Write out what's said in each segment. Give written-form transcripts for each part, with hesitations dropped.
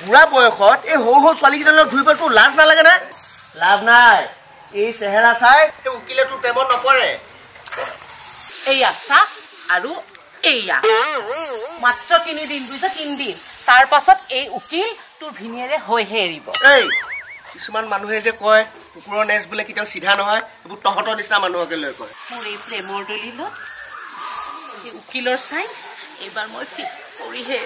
বুঢ়া বয়সত এই সৰু সৰু ছোৱালীকেইজনক ধুই পেলাই তোৰ লাজ নালাগে নে? লাভ নাই, এই চেহেৰা চাই উকিলে তোৰ প্ৰেমত নপৰে। এইয়া চাহ আৰু এইয়া মাত্ৰ 3 দিন বুজিছা, 3 দিন। তাৰ পাছত এই উকিল তোৰ ভিনিয়েৰে হৈহে এৰিব। এই কিছুমান মানুহে যে কয় কুকুৰৰ নেজ বোলে কেতিয়াও চিধা নহয়, এইবোৰ তহঁতৰ নিচিনা মানুহকে লৈ কয়। মোৰ এই প্ৰেমৰ দলিলত এই উকিলৰ চাই এইবাৰ মই ফিক্স কৰিহে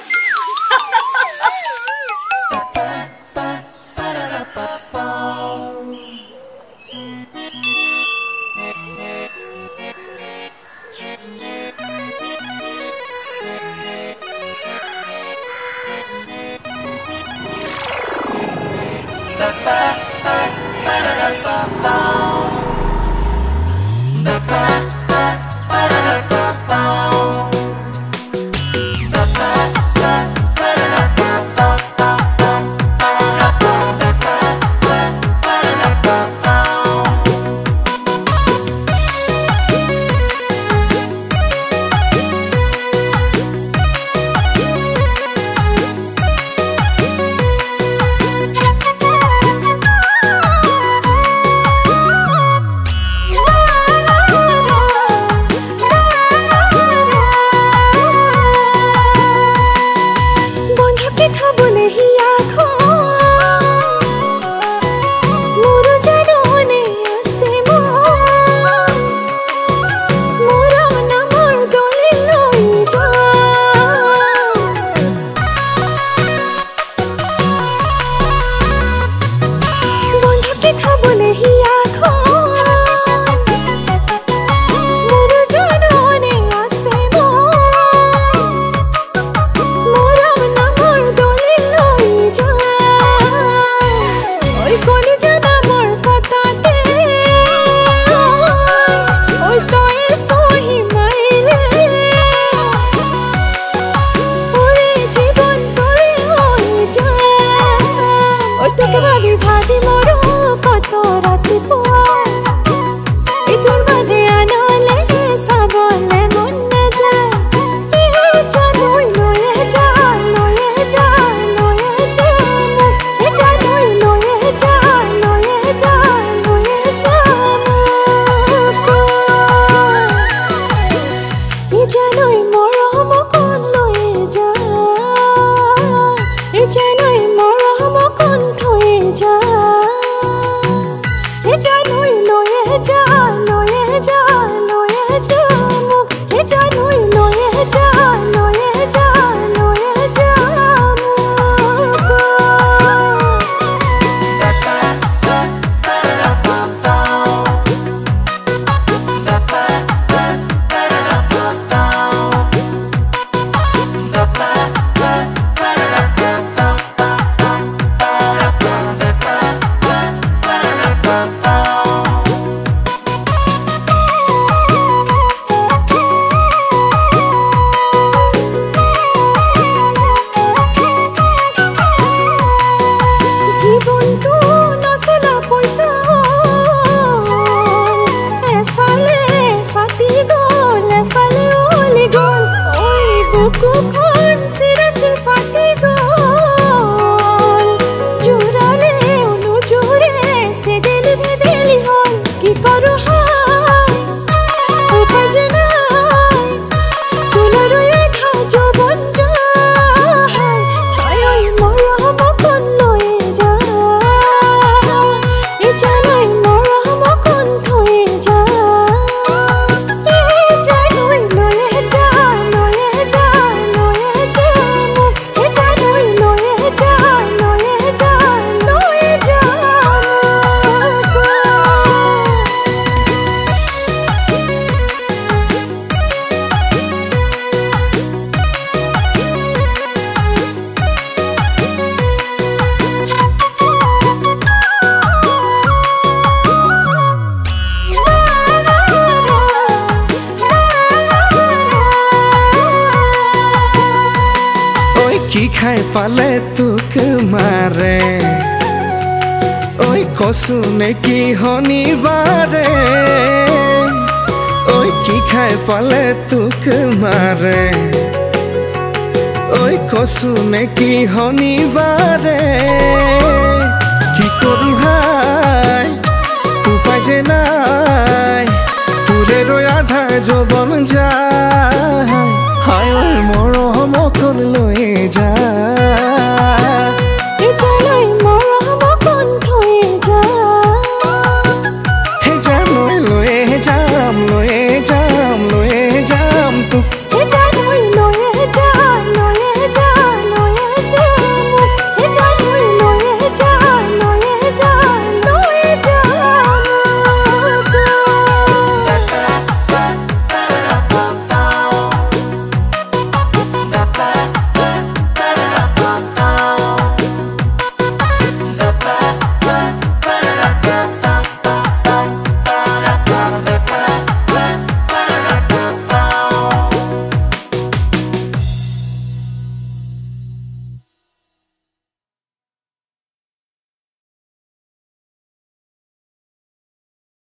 খাই পালে তোক মাৰে ঐ কচু নে কি শনিবাৰে ঐ কি খাই পালে তোক মাৰে ঐ কচু নে কি শনিবাৰে কি কৰো হাই উপায় যে নাই তোৰে ৰৈ আধা জব